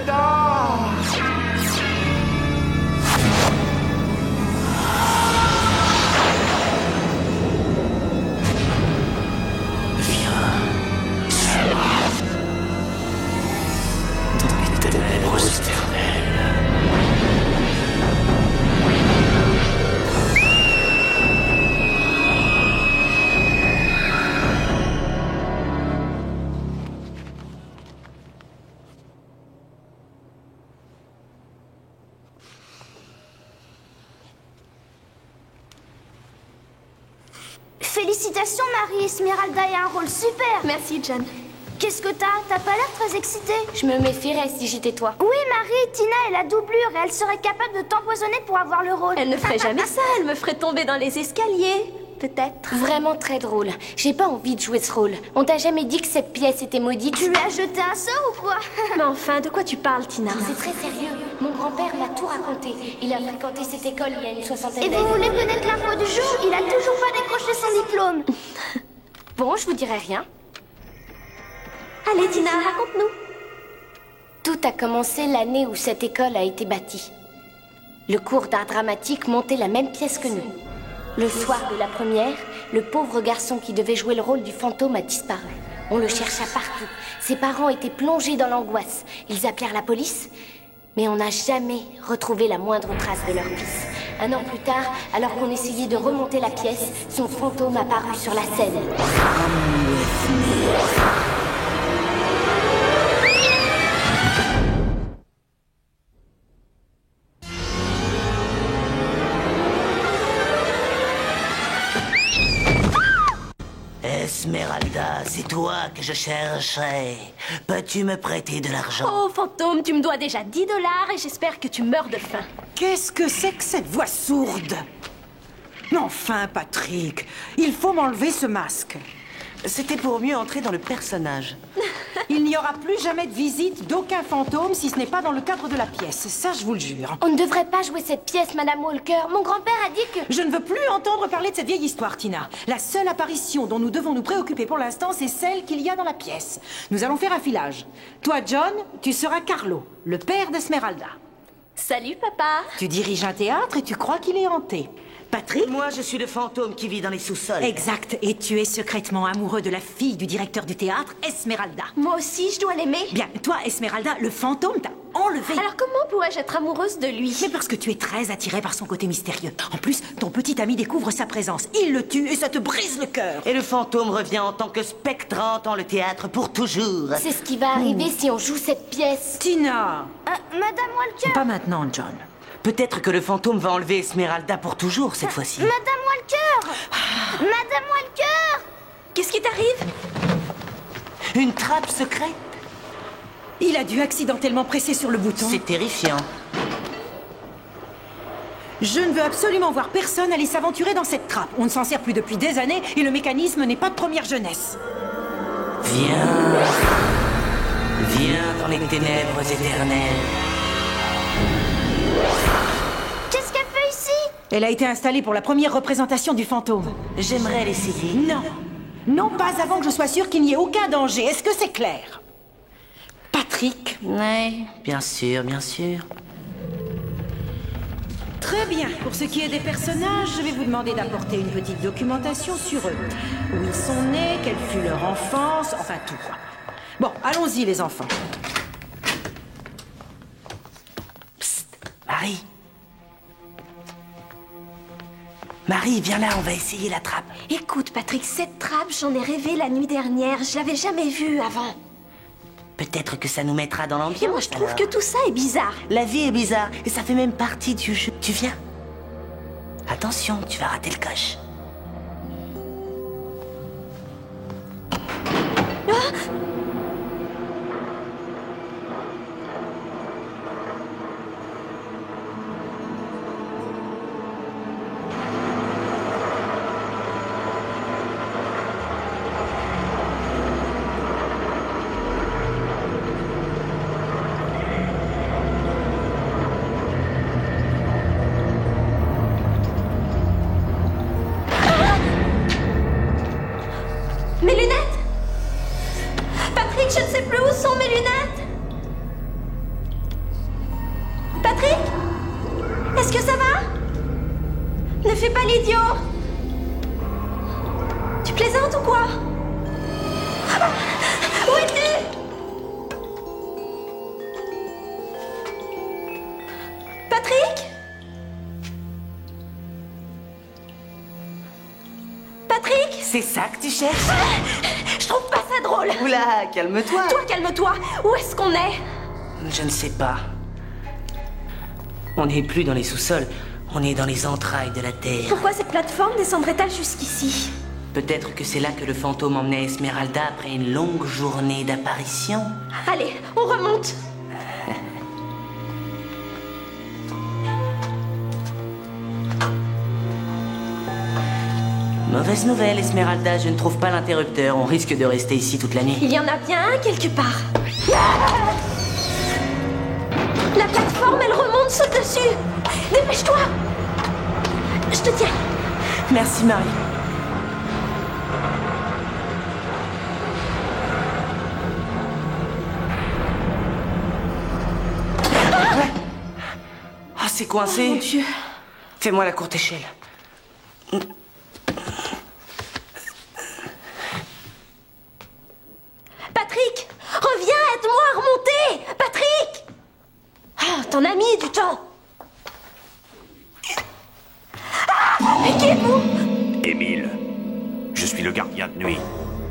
temps. Félicitations Marie, Esmeralda a un rôle super. Merci, John. Qu'est-ce que t'as? T'as pas l'air très excitée. Je me méfierais si j'étais toi. Oui Marie, Tina est la doublure et elle serait capable de t'empoisonner pour avoir le rôle. Elle ne ferait jamais ça, elle me ferait tomber dans les escaliers. Peut-être. Vraiment très drôle. J'ai pas envie de jouer ce rôle. On t'a jamais dit que cette pièce était maudite? Tu lui as jeté un sort ou quoi? Mais enfin, de quoi tu parles, Tina? C'est très sérieux. Mon grand-père m'a tout raconté. Il a fréquenté cette école il y a une soixantaine Et d'années. vous voulez connaître l'info du jour? Il a toujours pas décroché son diplôme. Bon, je vous dirai rien. Allez, Tina, raconte-nous. Tout a commencé l'année où cette école a été bâtie. Le cours d'art dramatique montait la même pièce que nous. Le soir de la première, le pauvre garçon qui devait jouer le rôle du fantôme a disparu. On le chercha partout. Ses parents étaient plongés dans l'angoisse. Ils appelèrent la police, mais on n'a jamais retrouvé la moindre trace de leur fils. Un an plus tard, alors qu'on essayait de remonter la pièce, son fantôme apparut sur la scène. Esmeralda, c'est toi que je cherchais. Peux-tu me prêter de l'argent? Oh, fantôme, tu me dois déjà 10 $ et j'espère que tu meurs de faim. Qu'est-ce que c'est que cette voix sourde? Mais enfin, Patrick, il faut m'enlever ce masque. C'était pour mieux entrer dans le personnage. Il n'y aura plus jamais de visite d'aucun fantôme si ce n'est pas dans le cadre de la pièce. Ça, je vous le jure. On ne devrait pas jouer cette pièce, Madame Walker. Mon grand-père a dit que... Je ne veux plus entendre parler de cette vieille histoire, Tina. La seule apparition dont nous devons nous préoccuper pour l'instant, c'est celle qu'il y a dans la pièce. Nous allons faire un filage. Toi, John, tu seras Carlo, le père d'Esmeralda. Salut, papa. Tu diriges un théâtre et tu crois qu'il est hanté. Patrick? Moi, je suis le fantôme qui vit dans les sous-sols. Exact. Et tu es secrètement amoureux de la fille du directeur du théâtre, Esmeralda. Moi aussi, je dois l'aimer. Bien, toi, Esmeralda, le fantôme t'a enlevé. Alors comment pourrais-je être amoureuse de lui? Mais parce que tu es très attirée par son côté mystérieux. En plus, ton petit ami découvre sa présence. Il le tue et ça te brise le cœur. Et le fantôme revient en tant que spectre hantant le théâtre pour toujours. C'est ce qui va arriver si on joue cette pièce. Tina! Madame Walker. Pas maintenant, John. Peut-être que le fantôme va enlever Esmeralda pour toujours cette fois-ci. Madame Walker. Madame Walker. Qu'est-ce qui t'arrive? Une trappe secrète? Il a dû accidentellement presser sur le bouton. C'est terrifiant. Je ne veux absolument voir personne aller s'aventurer dans cette trappe. On ne s'en sert plus depuis des années et le mécanisme n'est pas de première jeunesse. Viens. Viens dans les ténèbres éternelles. Qu'est-ce qu'elle fait ici? Elle a été installée pour la première représentation du fantôme. J'aimerais l'essayer. Non. Non, pas avant que je sois sûre qu'il n'y ait aucun danger. Est-ce que c'est clair? Patrick? Oui, bien sûr, bien sûr. Très bien. Pour ce qui est des personnages, je vais vous demander d'apporter une petite documentation sur eux. Où ils sont nés, quelle fut leur enfance, enfin tout quoi. Bon, allons-y les enfants. Psst, Marie. Marie, viens là, on va essayer la trappe. Écoute, Patrick, cette trappe, j'en ai rêvé la nuit dernière. Je l'avais jamais vue avant. Peut-être que ça nous mettra dans l'ambiance. Et moi, je trouve alors. que tout ça est bizarre. La vie est bizarre et ça fait même partie du jeu. Tu viens? Attention, tu vas rater le coche. Est-ce que ça va? Ne fais pas l'idiot! Tu plaisantes ou quoi? Où es-tu? Patrick? Patrick? C'est ça que tu cherches? Je trouve pas ça drôle! Oula, calme-toi. Toi, calme-toi! Où est-ce qu'on est? Je ne sais pas. On n'est plus dans les sous-sols, on est dans les entrailles de la Terre. Pourquoi cette plateforme descendrait-elle jusqu'ici? Peut-être que c'est là que le fantôme emmenait Esmeralda après une longue journée d'apparition. Allez, on remonte! Mauvaise nouvelle, Esmeralda, je ne trouve pas l'interrupteur. On risque de rester ici toute la nuit. Il y en a bien un quelque part. La plateforme, elle remonte, saute dessus. Dépêche-toi. Je te tiens. Merci, Marie. Ah, c'est coincé. Oh mon Dieu. Fais-moi la courte échelle. Patrick, reviens, aide-moi à remonter. Patrick. Ah, t'en as mis du temps. Ah, qui êtes-vous? Émile, je suis le gardien de nuit.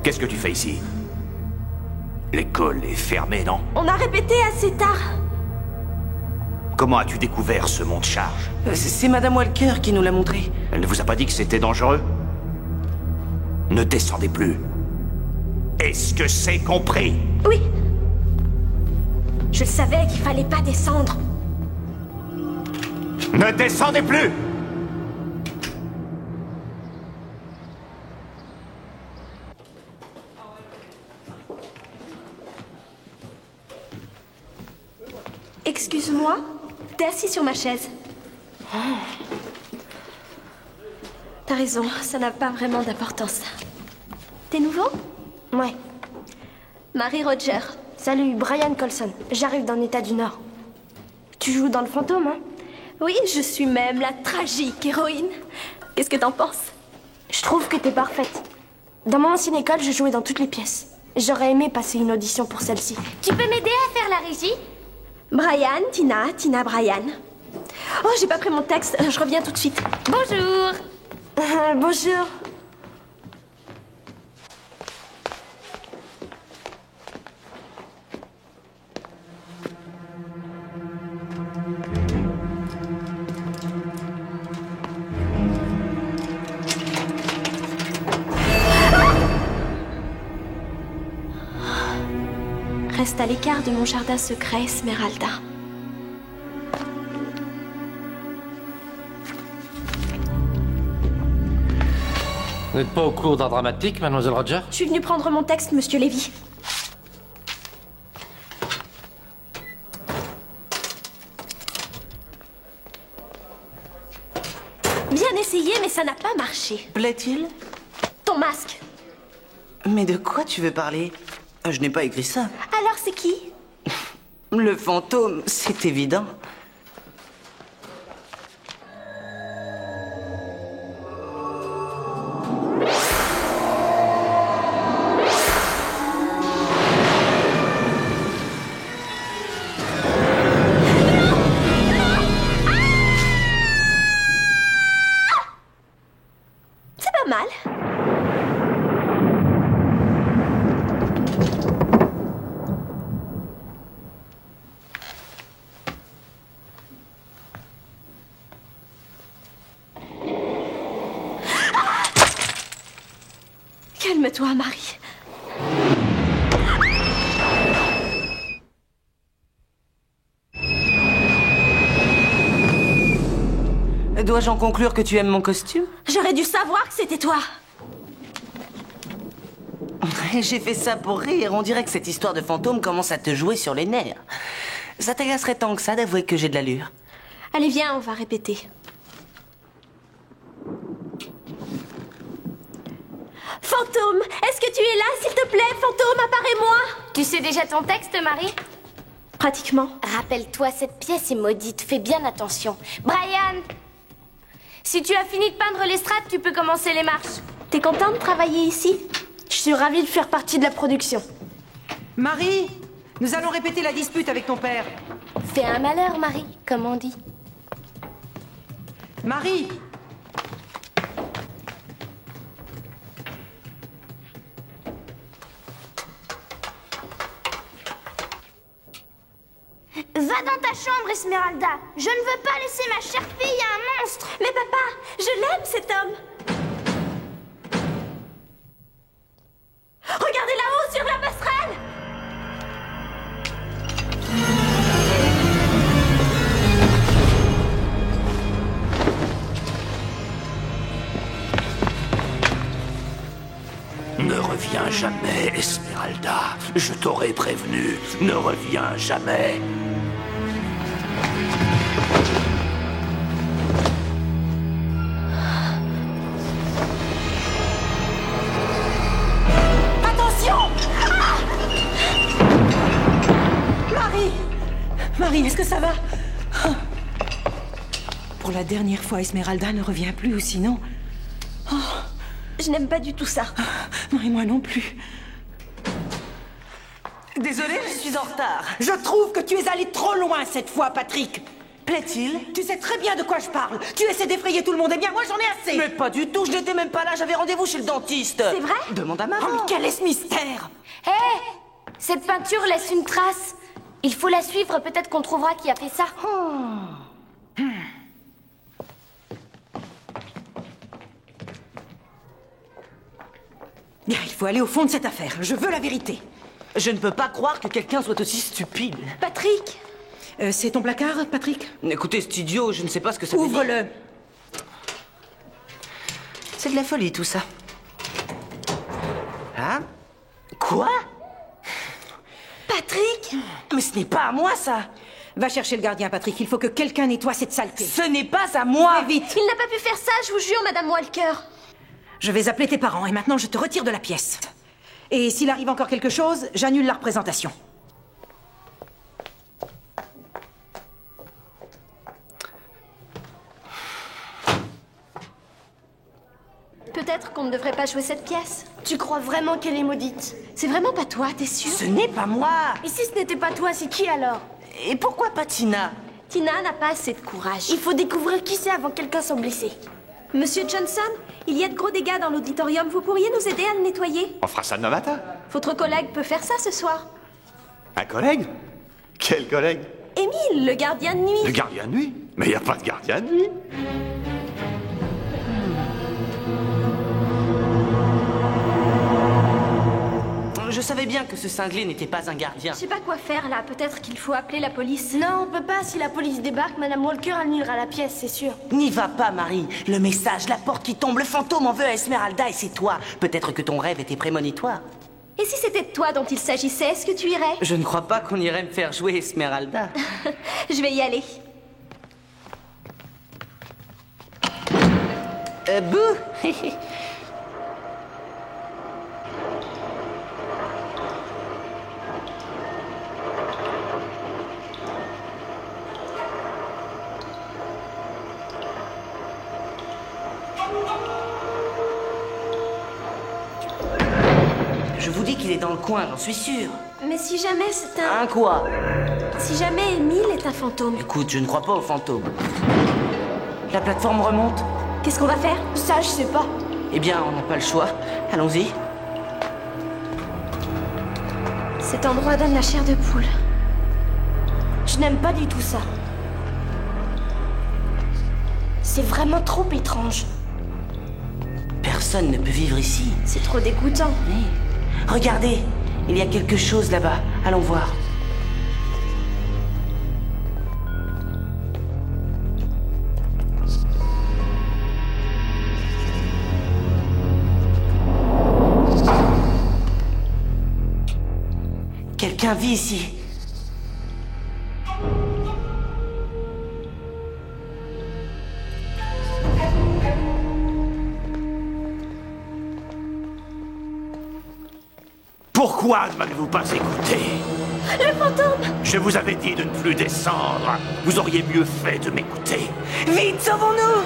Qu'est-ce que tu fais ici? L'école est fermée, non? On a répété assez tard. Comment as-tu découvert ce monte-charge? C'est Madame Walker qui nous l'a montré. Elle ne vous a pas dit que c'était dangereux? Ne descendez plus. Est-ce que c'est compris? Oui. Je savais qu'il fallait pas descendre. Ne descendez plus! Excuse-moi, t'es assis sur ma chaise. T'as raison, ça n'a pas vraiment d'importance. T'es nouveau? Ouais. Marie Roger. Salut, Brian Colson. J'arrive d'un état du Nord. Tu joues dans le fantôme, hein? Oui, je suis même la tragique héroïne. Qu'est-ce que t'en penses? Je trouve que t'es parfaite. Dans mon ancienne école, je jouais dans toutes les pièces. J'aurais aimé passer une audition pour celle-ci. Tu peux m'aider à faire la régie? Brian, Tina, Brian. Oh, j'ai pas pris mon texte, je reviens tout de suite. Bonjour. Bonjour. Reste à l'écart de mon jardin secret, Esmeralda. Vous n'êtes pas au cours d'art dramatique, mademoiselle Roger? Je suis venue prendre mon texte, monsieur Lévy. Bien essayé, mais ça n'a pas marché. Plaît-il? Ton masque. Mais de quoi tu veux parler? Je n'ai pas écrit ça. Alors c'est qui? Le fantôme, c'est évident. C'est pas mal. Calme-toi, Marie. Dois-je en conclure que tu aimes mon costume? J'aurais dû savoir que c'était toi. J'ai fait ça pour rire. On dirait que cette histoire de fantôme commence à te jouer sur les nerfs. Ça t'agacerait tant que ça d'avouer que j'ai de l'allure? Allez, viens, on va répéter. Fantôme, est-ce que tu es là, s'il te plaît? Fantôme, apparais-moi. Tu sais déjà ton texte, Marie? Pratiquement. Rappelle-toi, cette pièce est maudite. Fais bien attention. Brian! Si tu as fini de peindre l'estrade, tu peux commencer les marches. T'es content de travailler ici? Je suis ravie de faire partie de la production. Marie, nous allons répéter la dispute avec ton père. Fais un malheur, Marie, comme on dit. Marie! Va dans ta chambre, Esmeralda. Je ne veux pas laisser ma chère fille à un monstre. Mais papa, je l'aime cet homme. Regardez là-haut sur la passerelle. Ne reviens jamais, Esmeralda. Je t'aurais prévenu. Ne reviens jamais. Attention! Ah! Marie! Marie, est-ce que ça va? Pour la dernière fois, Esmeralda ne revient plus, ou sinon... Je n'aime pas du tout ça. Non, et moi non plus. Désolé, je suis en retard. Je trouve que tu es allé trop loin cette fois, Patrick. Plaît-il? Tu sais très bien de quoi je parle. Tu essaies d'effrayer tout le monde. Eh bien, moi, j'en ai assez. Mais pas du tout, je n'étais même pas là, j'avais rendez-vous chez le dentiste. C'est vrai? Demande à Oh, maman. mais quel est ce mystère? Hé! Cette peinture laisse une trace. Il faut la suivre, peut-être qu'on trouvera qui a fait ça. Bien, il faut aller au fond de cette affaire. Je veux la vérité. Je ne peux pas croire que quelqu'un soit aussi stupide. Patrick, C'est ton placard, Patrick? Écoutez, cet idiot, je ne sais pas ce que ça veut dire. Ouvre-le. C'est de la folie, tout ça. Hein? Quoi? Patrick. Mais ce n'est pas à moi, ça. Va chercher le gardien, Patrick. Il faut que quelqu'un nettoie cette saleté. Ce n'est pas à moi. Fais vite. Il n'a pas pu faire ça, je vous jure, Madame Walker. Je vais appeler tes parents et maintenant je te retire de la pièce. Et s'il arrive encore quelque chose, j'annule la représentation. Peut-être qu'on ne devrait pas jouer cette pièce. Tu crois vraiment qu'elle est maudite? C'est vraiment pas toi, t'es sûre? Ce n'est pas moi. Et si ce n'était pas toi, c'est qui alors? Et pourquoi pas Tina? Tina n'a pas assez de courage. Il faut découvrir qui c'est avant que quelqu'un soit blessé. Monsieur Johnson, il y a de gros dégâts dans l'auditorium. Vous pourriez nous aider à le nettoyer? On fera ça demain matin. Votre collègue peut faire ça ce soir. Un collègue? Quel collègue? Émile, le gardien de nuit. Le gardien de nuit? Mais il n'y a pas de gardien de nuit. Je savais bien que ce cinglé n'était pas un gardien. Je sais pas quoi faire là. Peut-être qu'il faut appeler la police. Non, on peut pas. Si la police débarque, Madame Walker annulera la pièce, c'est sûr. N'y va pas, Marie. Le message, la porte qui tombe, le fantôme en veut à Esmeralda et c'est toi. Peut-être que ton rêve était prémonitoire. Et si c'était de toi dont il s'agissait, est-ce que tu irais? Je ne crois pas qu'on irait me faire jouer Esmeralda. Je vais y aller. Bouh. Je vous dis qu'il est dans le coin, j'en suis sûr. Mais si jamais c'est un... Un quoi? Si jamais Émile est un fantôme, Écoute, je ne crois pas aux fantômes. La plateforme remonte. qu'est-ce qu'on va faire? Ça, je sais pas. Eh bien, on n'a pas le choix. Allons-y. Cet endroit donne la chair de poule. Je n'aime pas du tout ça. C'est vraiment trop étrange. Personne ne peut vivre ici. C'est trop dégoûtant. Oui. Regardez, il y a quelque chose là-bas. Allons voir. Quelqu'un vit ici. Pourquoi ne m'avez-vous pas écouté? Le fantôme! Je vous avais dit de ne plus descendre. Vous auriez mieux fait de m'écouter. Vite, sauvons-nous!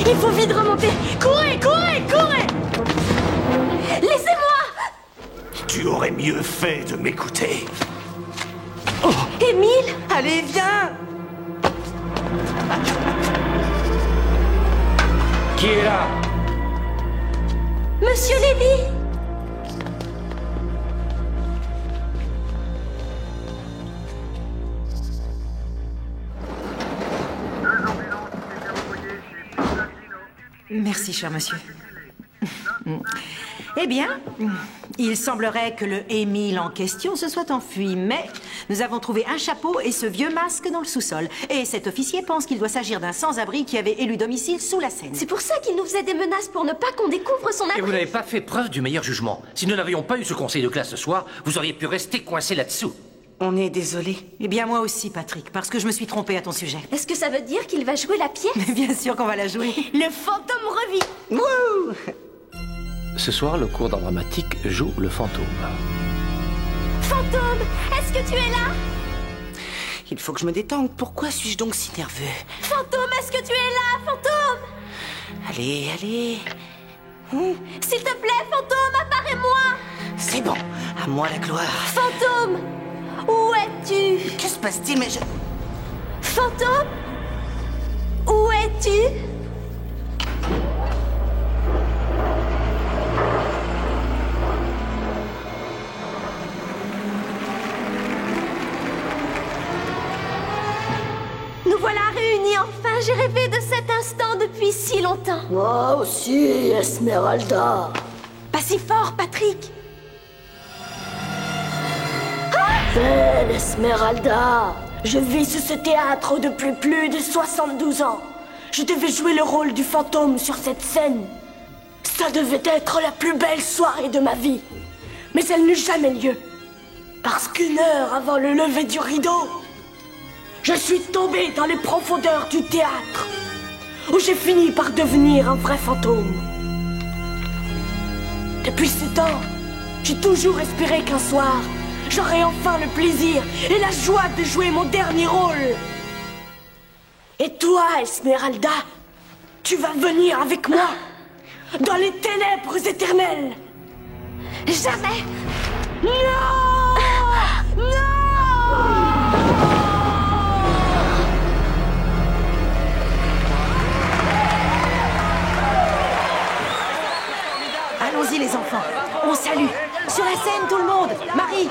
Il faut vite remonter! Courez, courez, courez! Laissez-moi! Tu aurais mieux fait de m'écouter. Émile! Allez, viens! Qui est là? Monsieur Lévy! Merci, cher monsieur. Eh bien, il semblerait que le Émile en question se soit enfui, mais nous avons trouvé un chapeau et ce vieux masque dans le sous-sol. Et cet officier pense qu'il doit s'agir d'un sans-abri qui avait élu domicile sous la Seine. C'est pour ça qu'il nous faisait des menaces pour ne pas qu'on découvre son Et abri. vous n'avez pas fait preuve du meilleur jugement. Si nous n'avions pas eu ce conseil de classe ce soir, vous auriez pu rester coincé là-dessous. On est désolé. Eh bien, moi aussi, Patrick, parce que je me suis trompée à ton sujet. Est-ce que ça veut dire qu'il va jouer la pièce? Mais bien sûr qu'on va la jouer. Le fantôme revit! Wouh! Ce soir, le cours d'art dramatique joue le fantôme. Fantôme! Est-ce que tu es là? Il faut que je me détende. Pourquoi suis-je donc si nerveux? Fantôme, est-ce que tu es là? Fantôme! Allez, allez. S'il te plaît, fantôme, apparais-moi! C'est bon. À moi la gloire. Fantôme! Où es-tu? Que se passe-t-il? Mais je... Fantôme? Où es-tu? Nous voilà réunis enfin. J'ai rêvé de cet instant depuis si longtemps. Moi aussi, Esmeralda. Pas si fort, Patrick. Belle Esmeralda. Je vis sur ce théâtre depuis plus de 72 ans. Je devais jouer le rôle du fantôme sur cette scène. Ça devait être la plus belle soirée de ma vie. Mais elle n'eut jamais lieu. Parce qu'une heure avant le lever du rideau, je suis tombée dans les profondeurs du théâtre, où j'ai fini par devenir un vrai fantôme. Depuis ce temps, j'ai toujours espéré qu'un soir, j'aurai enfin le plaisir et la joie de jouer mon dernier rôle. Et toi, Esmeralda, tu vas venir avec moi dans les ténèbres éternelles. Jamais. Non! Allons-y, les enfants. On salue. Sur la scène, tout le monde. Marie.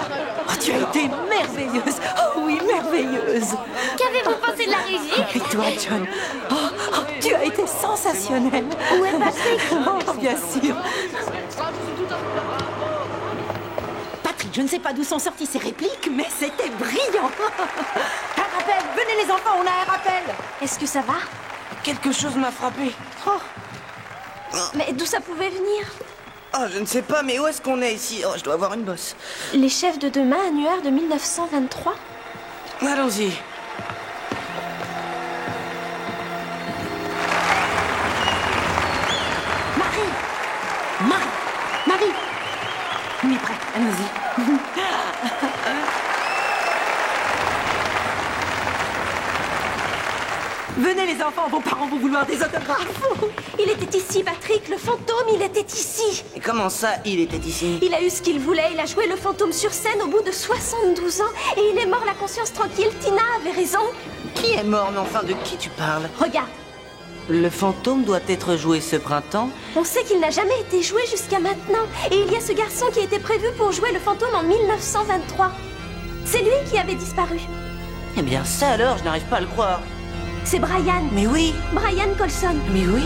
Oh, tu as été merveilleuse. Oh oui, merveilleuse. Qu'avez-vous pensé de la régie? Et toi, John? Oh, tu as été sensationnel. Où est Patrick? Oh, bien sûr. Patrick, je ne sais pas d'où sont sorties ces répliques, mais c'était brillant. Un rappel. Venez, les enfants, on a un rappel. Est-ce que ça va? Quelque chose m'a frappé. Mais d'où ça pouvait venir? Oh, je ne sais pas, mais où est-ce qu'on est ici? Oh, je dois avoir une bosse. Les chefs de demain, annuaire de 1923? Allons-y. Marie. On est prêt. Allons-y. Venez, les enfants, vos parents vont vouloir des autographes. Il était ici, Patrick. Le fantôme, il était ici. Et comment ça, il était ici? Il a eu ce qu'il voulait. Il a joué le fantôme sur scène au bout de 72 ans. Et il est mort la conscience tranquille. Tina avait raison. Qui est mort, mais enfin, de qui tu parles? Regarde. Le fantôme doit être joué ce printemps. On sait qu'il n'a jamais été joué jusqu'à maintenant. Et il y a ce garçon qui était prévu pour jouer le fantôme en 1923. C'est lui qui avait disparu. Eh bien, ça alors, je n'arrive pas à le croire. C'est Brian. Mais oui, Brian Colson. mais oui.